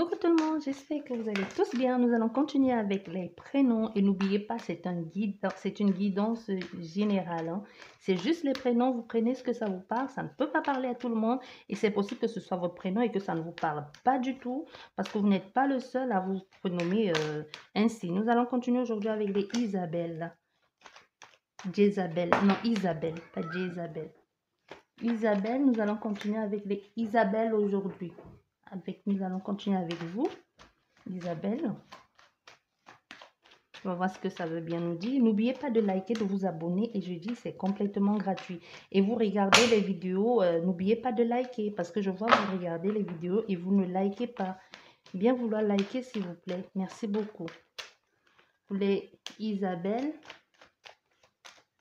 Coucou tout le monde, j'espère que vous allez tous bien. Nous allons continuer avec les prénoms et n'oubliez pas, c'est une guidance générale, hein. C'est juste les prénoms, vous prenez ce que ça vous parle, ça ne peut pas parler à tout le monde et c'est possible que ce soit votre prénom et que ça ne vous parle pas du tout parce que vous n'êtes pas le seul à vous prénommer ainsi. Nous allons continuer aujourd'hui avec les Isabelle. Jésabelle, non Isabelle, pas Jésabelle. Isabelle, nous allons continuer avec les Isabelle aujourd'hui. Nous allons continuer avec vous. Isabelle, on va voir ce que ça veut bien nous dire. N'oubliez pas de liker, de vous abonner et je dis c'est complètement gratuit. Et vous regardez les vidéos, n'oubliez pas de liker parce que je vois vous regardez les vidéos et vous ne likez pas. Bien vouloir liker s'il vous plaît. Merci beaucoup. Pour les Isabelle,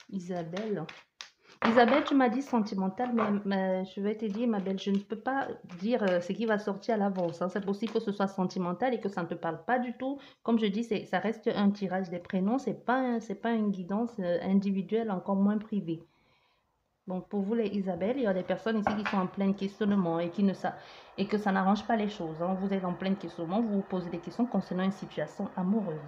Isabelle, tu m'as dit sentimentale, mais je vais te dire, ma belle, je ne peux pas dire ce qui va sortir à l'avance, hein. C'est possible que ce soit sentimental et que ça ne te parle pas du tout. Comme je dis, ça reste un tirage des prénoms, c'est pas une guidance individuelle, encore moins privée. Donc, pour vous, les Isabelle, il y a des personnes ici qui sont en plein questionnement et et que ça n'arrange pas les choses, hein. Vous êtes en plein questionnement, vous vous posez des questions concernant une situation amoureuse.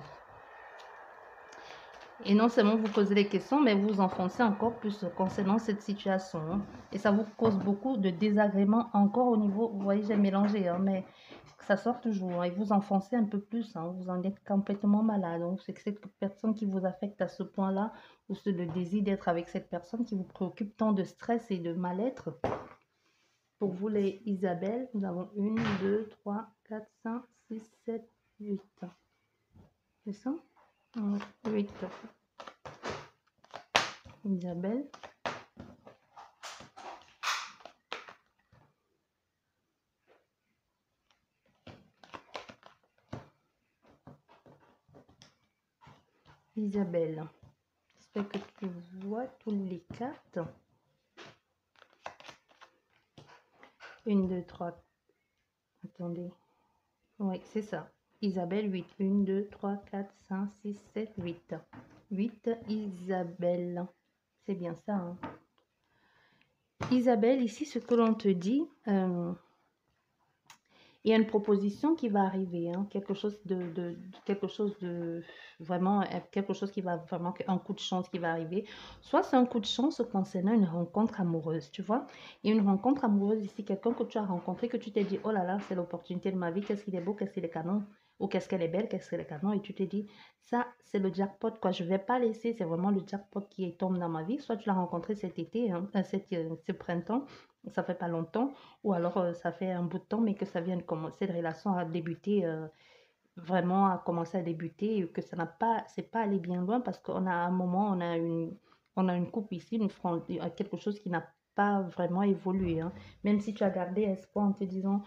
Et non seulement vous posez des questions, mais vous enfoncez encore plus concernant cette situation, hein. Et ça vous cause beaucoup de désagréments encore au niveau, vous voyez, j'ai mélangé, hein, mais ça sort toujours, hein, et vous enfoncez un peu plus, hein, vous en êtes complètement malade. Donc, c'est que cette personne qui vous affecte à ce point-là, ou le désir d'être avec cette personne qui vous préoccupe tant de stress et de mal-être. Pour vous, les Isabelle, nous avons 1, 2, 3, 4, 5, 6, 7, 8. C'est ça? 8. Isabelle. Isabelle. J'espère que tu vois tous les cartes. 1, 2, 3. Attendez. Oui, c'est ça. Isabelle, 8. 1, 2, 3, 4, 5, 6, 7, 8. 8, Isabelle. C'est bien ça, hein? Isabelle, ici, ce que l'on te dit, il y a une proposition qui va arriver, hein, quelque chose de vraiment, quelque chose qui va vraiment, un coup de chance qui va arriver. Soit c'est un coup de chance concernant une rencontre amoureuse, tu vois. Il y a une rencontre amoureuse ici, quelqu'un que tu as rencontré, que tu t'es dit, oh là là, c'est l'opportunité de ma vie, qu'est-ce qu'il est beau, qu'est-ce qu'il est canon, ou qu'est-ce qu'elle est belle, qu'est-ce qu'elle est canon, et tu te dis, ça, c'est le jackpot, quoi, je vais pas laisser, c'est vraiment le jackpot qui tombe dans ma vie. Soit tu l'as rencontré cet été, hein, ce printemps, ça fait pas longtemps, ou alors ça fait un bout de temps, mais que ça vient de commencer, cette relation a débuté, vraiment a commencé à débuter, et que ça n'a pas, c'est pas allé bien loin parce qu'on a un moment, on a une coupe ici, quelque chose qui n'a pas vraiment évolué, hein. Même si tu as gardé espoir en te disant,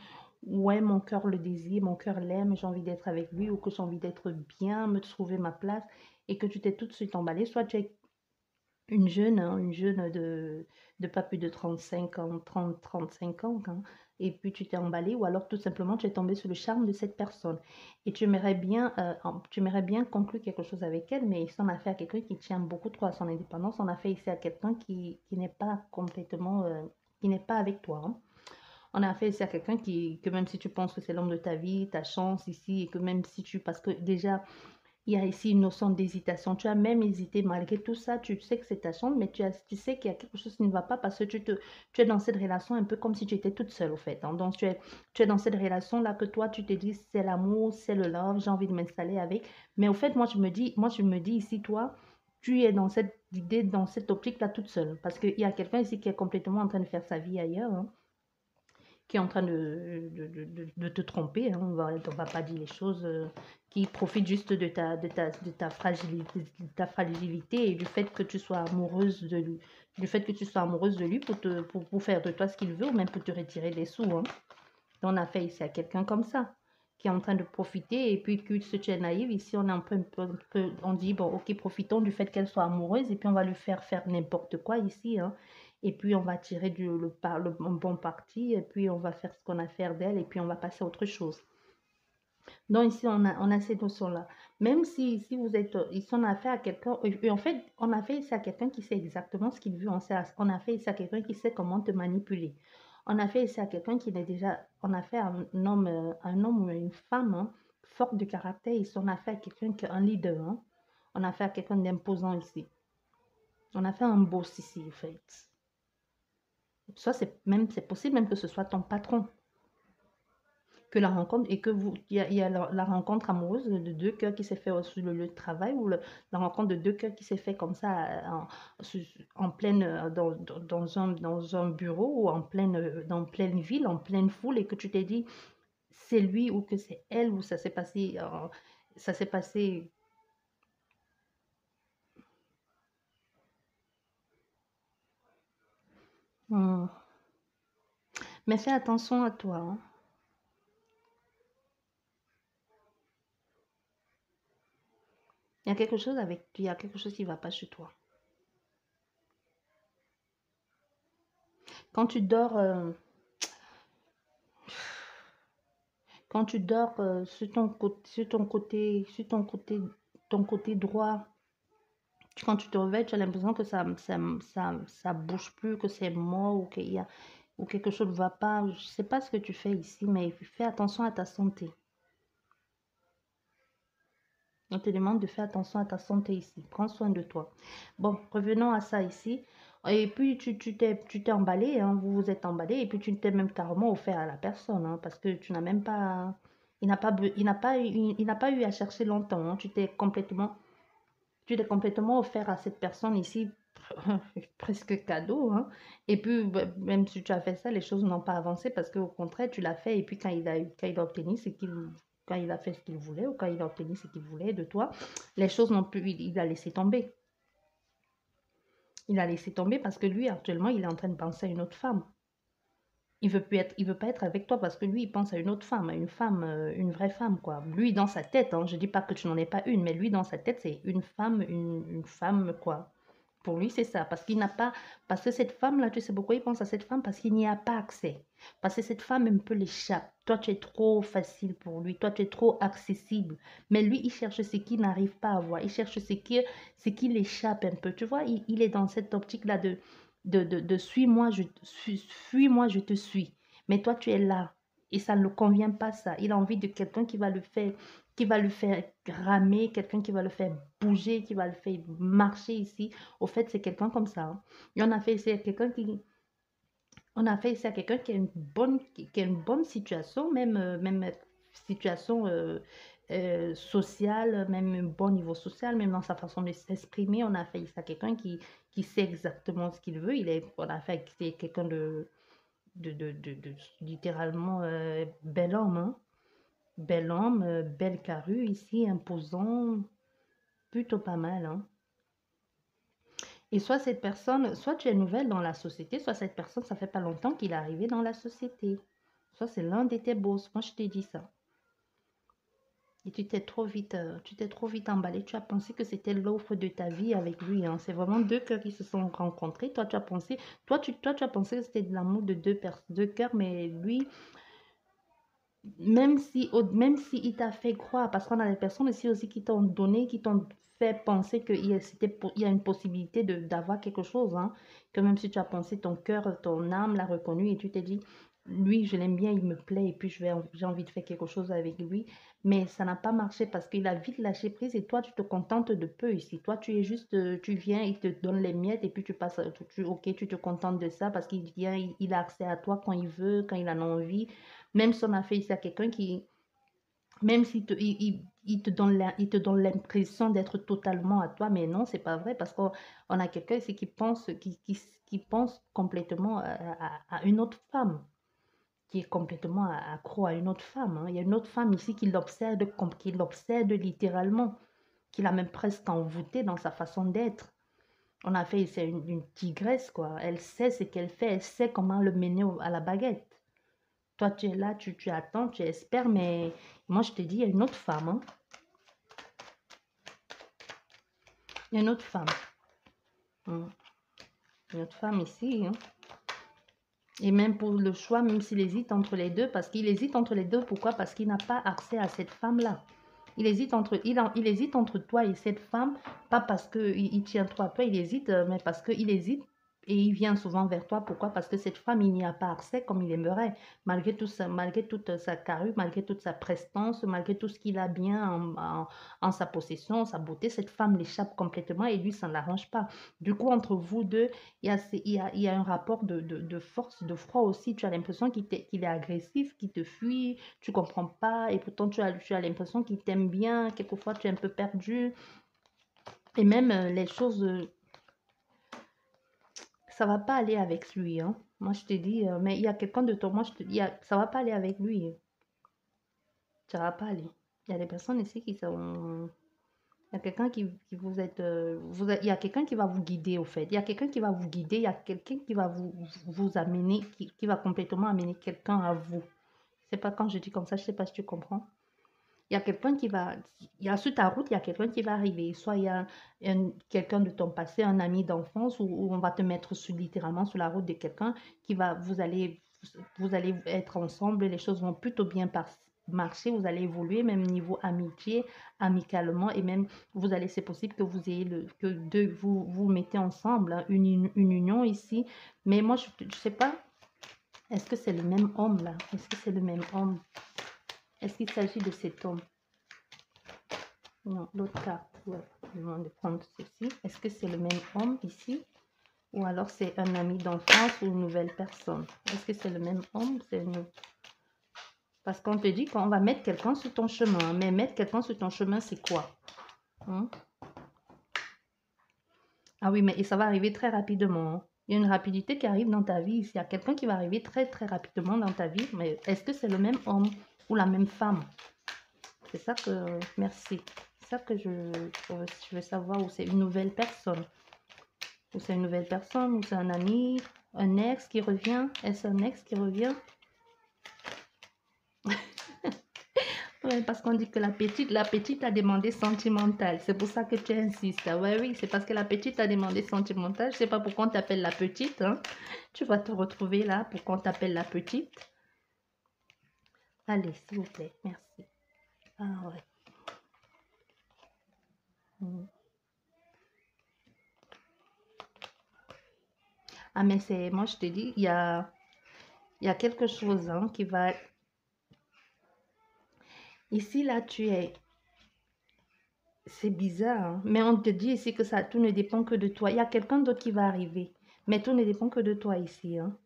ouais, mon cœur le désire, mon cœur l'aime, j'ai envie d'être avec lui, ou que j'ai envie d'être bien, me trouver ma place, et que tu t'es tout de suite emballé, soit tu es une jeune, hein, une jeune de pas plus de 35 ans, 35 ans, hein, et puis tu t'es emballé, ou alors tout simplement tu es tombé sur le charme de cette personne. Et tu aimerais bien conclure quelque chose avec elle, mais ça on a fait à quelqu'un qui tient beaucoup trop à son indépendance, on a fait ici à quelqu'un qui n'est pas complètement, qui n'est pas avec toi, hein. On a fait ici à quelqu'un que même si tu penses que c'est l'homme de ta vie, ta chance ici, et que même si parce que déjà, il y a ici une notion d'hésitation. Tu as même hésité malgré tout ça. Tu sais que c'est ta chance, mais tu sais qu'il y a quelque chose qui ne va pas parce que tu es dans cette relation un peu comme si tu étais toute seule au fait, hein. Donc, tu es dans cette relation-là que toi, tu te dis, c'est l'amour, c'est le love, j'ai envie de m'installer avec. Mais au fait, moi, je me dis ici, toi, tu es dans cette idée, dans cette optique-là toute seule. Parce qu'il y a quelqu'un ici qui est complètement en train de faire sa vie ailleurs, hein, qui est en train de te tromper, hein. On va pas dire les choses, qui profite juste de ta fragilité et du fait que tu sois amoureuse de lui, du fait que tu sois amoureuse de lui pour faire de toi ce qu'il veut ou même pour te retirer des sous, hein. On a fait ici à quelqu'un comme ça, qui est en train de profiter et puis que si tu es naïve, ici on est on dit, bon, ok, profitons du fait qu'elle soit amoureuse et puis on va lui faire n'importe quoi ici, hein. Et puis on va tirer le bon parti et puis on va faire ce qu'on a à faire d'elle et puis on va passer à autre chose. Donc ici, on a ces notions-là. Même si vous êtes, ici, on a affaire à quelqu'un, et en fait, on a fait ici à quelqu'un qui sait exactement ce qu'il veut, on a fait ici à quelqu'un qui sait comment te manipuler. On a fait ici à quelqu'un qui est déjà, on a fait un homme ou une femme hein, forte de caractère. Ici, on a fait à quelqu'un qui est un leader. Hein. On a fait à quelqu'un d'imposant ici. On a fait un boss ici, en fait. Soit c'est possible même que ce soit ton patron. Que la rencontre et que vous, il y a la rencontre amoureuse de deux cœurs qui s'est fait sur le lieu de travail ou la rencontre de deux cœurs qui s'est fait comme ça en pleine, dans un bureau ou dans pleine ville, en pleine foule et que tu t'es dit c'est lui ou que c'est elle ou ça s'est passé. Hmm. Mais fais attention à toi. Hein. Il y a quelque chose il y a quelque chose qui ne va pas chez toi. Quand tu dors, quand tu dors ton côté droit, quand tu te réveilles, tu as l'impression que ça bouge plus, que c'est mort ou qu'il y a ou quelque chose ne va pas. Je sais pas ce que tu fais ici, mais fais attention à ta santé. On te demande de faire attention à ta santé ici. Prends soin de toi. Bon, revenons à ça ici. Et puis, tu t'es emballé, hein, vous vous êtes emballé, et puis tu t'es même carrément offert à la personne, hein, parce que tu n'as même pas. Il n'a pas eu à chercher longtemps. Hein, tu t'es complètement offert à cette personne ici, presque cadeau. Hein. Et puis, bah, même si tu as fait ça, les choses n'ont pas avancé parce qu'au contraire, tu l'as fait. Et puis, quand il a obtenu ce qu'il, quand il a fait ce qu'il voulait ou quand il a obtenu ce qu'il voulait de toi, les choses n'ont plus, il a laissé tomber. Il a laissé tomber parce que lui, actuellement, il est en train de penser à une autre femme. Il veut pas être avec toi parce que lui, il pense à une femme, une vraie femme, quoi. Lui, dans sa tête, hein, je dis pas que tu n'en es pas une, mais lui, dans sa tête, c'est une femme, quoi. Pour lui, c'est ça. Parce qu'il n'a pas, parce que cette femme-là, tu sais pourquoi il pense à cette femme? Parce qu'il n'y a pas accès. Parce que cette femme un peu l'échappe. Toi, tu es trop facile pour lui. Toi, tu es trop accessible. Mais lui, il cherche ce qu'il n'arrive pas à voir. Il cherche ce qui l'échappe un peu. Tu vois, il est dans cette optique-là de suis-moi, fuis-moi, je te suis. Mais toi, tu es là. Et ça ne le convient pas, ça. Il a envie de quelqu'un qui va le faire ramer, quelqu'un qui va le faire bouger, qui va le faire marcher ici. Au fait, c'est quelqu'un comme ça. Hein. Et on a fait ici à quelqu'un qui a une bonne situation, même situation sociale, même un bon niveau social, même dans sa façon de s'exprimer. On a fait ici à quelqu'un qui sait exactement ce qu'il veut. On a fait c'est quelqu'un de littéralement bel homme. Hein. Bel homme, belle carrure ici, imposant, plutôt pas mal. Hein. Et soit tu es nouvelle dans la société, soit cette personne, ça fait pas longtemps qu'il est arrivé dans la société. Soit c'est l'un de tes boss. Moi, je t'ai dit ça. Et tu t'es trop vite emballé. Tu as pensé que c'était l'offre de ta vie avec lui. Hein. C'est vraiment deux cœurs qui se sont rencontrés. Toi, tu as pensé que c'était de l'amour de deux cœurs, mais lui, même si il t'a fait croire, parce qu'on a des personnes ici aussi qui t'ont donné, qui t'ont fait penser il y a une possibilité d'avoir quelque chose, hein, que même si tu as pensé, ton cœur, ton âme l'a reconnu et tu t'es dit, lui, je l'aime bien, il me plaît et puis j'ai envie de faire quelque chose avec lui, mais ça n'a pas marché parce qu'il a vite lâché prise et toi, tu te contentes de peu ici. Toi, tu es juste, tu viens, il te donne les miettes et puis tu passes, ok, tu te contentes de ça parce qu'il vient, il a accès à toi quand il veut, quand il en a envie. Même si on a fait ici à quelqu'un qui, même s'il te, il te donne l'impression d'être totalement à toi, mais non, c'est pas vrai parce qu'on a quelqu'un ici qui pense complètement à une autre femme, qui est complètement accro à une autre femme. Hein. Il y a une autre femme ici qui l'obsède littéralement, qui l'a même presque envoûtée dans sa façon d'être. On a fait ici une tigresse, quoi. Elle sait ce qu'elle fait, elle sait comment le mener à la baguette. Toi, tu es là, tu attends, tu espères, mais moi, je te dis, il y a une autre femme. Hein. Il y a une autre femme. Hum. Une autre femme ici. Hein. Et même pour le choix, même s'il hésite entre les deux, parce qu'il hésite entre les deux, pourquoi? Parce qu'il n'a pas accès à cette femme-là. Il hésite entre toi et cette femme, pas parce qu'il tient trop à toi, il hésite, mais parce qu'il hésite et il vient souvent vers toi. Pourquoi? Parce que cette femme, il n'y a pas accès comme il aimerait. Malgré tout ça, malgré toute sa carrure, malgré toute sa prestance, malgré tout ce qu'il a bien en sa possession, sa beauté, cette femme l'échappe complètement et lui, ça ne l'arrange pas. Du coup, entre vous deux, il y a un rapport de force, de froid aussi. Tu as l'impression qu'il est agressif, qu'il te fuit, tu ne comprends pas. Et pourtant, tu as l'impression qu'il t'aime bien. Quelquefois, tu es un peu perdu. Et même les choses... ça va pas aller avec lui, hein. Moi, je te dis, mais il y a quelqu'un de toi, moi, je te dis, ça va pas aller avec lui, hein. Ça va pas aller. Il y a des personnes ici qui sont... Il y a quelqu'un qui vous êtes... il y a quelqu'un qui va vous guider, au fait. Il y a quelqu'un qui va vous guider, il y a quelqu'un qui va vous amener, qui va complètement amener quelqu'un à vous. C'est pas quand je dis comme ça, je sais pas si tu comprends. Il y a quelqu'un qui va, il y a sur ta route, il y a quelqu'un qui va arriver. Soit il y a quelqu'un de ton passé, un ami d'enfance, ou on va te mettre littéralement sur la route de quelqu'un qui va, vous allez être ensemble, les choses vont plutôt bien marcher, vous allez évoluer, même niveau amitié, amicalement, et même vous allez, c'est possible que vous ayez que vous mettez ensemble, hein, une union ici. Mais moi, je ne sais pas, est-ce que c'est le même homme là? Est-ce que c'est le même homme? Est-ce qu'il s'agit de cet homme? Non, l'autre carte. Ouais, je vais de prendre ceci. Est-ce que c'est le même homme ici? Ou alors c'est un ami d'enfance ou une nouvelle personne? Est-ce que c'est le même homme? Parce qu'on te dit qu'on va mettre quelqu'un sur ton chemin. Mais mettre quelqu'un sur ton chemin, c'est quoi? Hein? Ah oui, mais et ça va arriver très rapidement, hein. Il y a une rapidité qui arrive dans ta vie. Il y a quelqu'un qui va arriver très, très rapidement dans ta vie. Mais est-ce que c'est le même homme ou la même femme? C'est ça que... Merci. C'est ça que je veux savoir, où c'est une nouvelle personne. Ou c'est une nouvelle personne, ou c'est un ami, un ex qui revient. Est-ce un ex qui revient? Oui, parce qu'on dit que la petite a demandé sentimentale. C'est pour ça que tu insistes. Ouais, oui, c'est parce que la petite a demandé sentimentale. Je sais pas pourquoi on t'appelle la petite, hein. Tu vas te retrouver là pour qu'on t'appelle la petite. Allez, s'il vous plaît, merci. Ah ouais. Ah, mais c'est, moi je te dis, il y a quelque chose, hein, qui va... Ici, là, tu es... C'est bizarre, hein, mais on te dit ici que ça, tout ne dépend que de toi. Il y a quelqu'un d'autre qui va arriver, mais tout ne dépend que de toi ici, hein.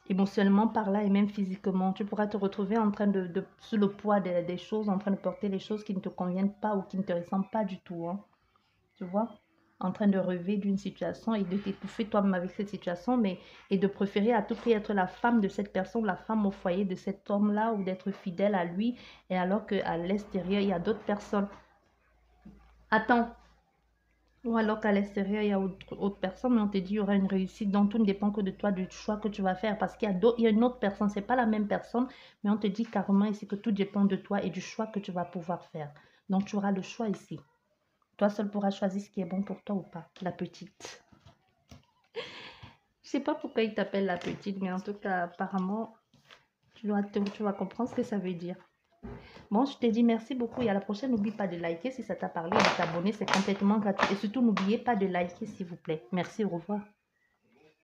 Émotionnellement par là et même physiquement, tu pourras te retrouver en train sous le poids des choses, en train de porter les choses qui ne te conviennent pas ou qui ne te ressemblent pas du tout, hein. Tu vois? En train de rêver d'une situation et de t'étouffer toi-même avec cette situation, mais et de préférer à tout prix être la femme de cette personne, la femme au foyer de cet homme-là ou d'être fidèle à lui, et alors qu'à l'extérieur, il y a d'autres personnes. Attends. Ou alors qu'à l'extérieur, il y a autre personne, mais on te dit qu'il y aura une réussite dont tout ne dépend que de toi, du choix que tu vas faire. Parce qu'il y a, il y a une autre personne, ce n'est pas la même personne, mais on te dit carrément ici que tout dépend de toi et du choix que tu vas pouvoir faire. Donc, tu auras le choix ici. Toi seul pourras choisir ce qui est bon pour toi ou pas. La petite. Je sais pas pourquoi il t'appelle la petite, mais en tout cas, apparemment, tu vas comprendre ce que ça veut dire. Bon, je te dis merci beaucoup et à la prochaine. N'oublie pas de liker si ça t'a parlé, de t'abonner, c'est complètement gratuit. Et surtout, n'oubliez pas de liker, s'il vous plaît. Merci, au revoir.